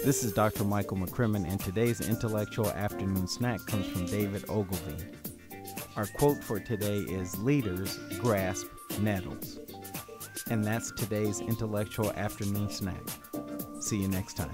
This is Dr. Michael McCrimmon, and today's intellectual afternoon snack comes from David Ogilvy. Our quote for today is, "Leaders grasp nettles." And that's today's intellectual afternoon snack. See you next time.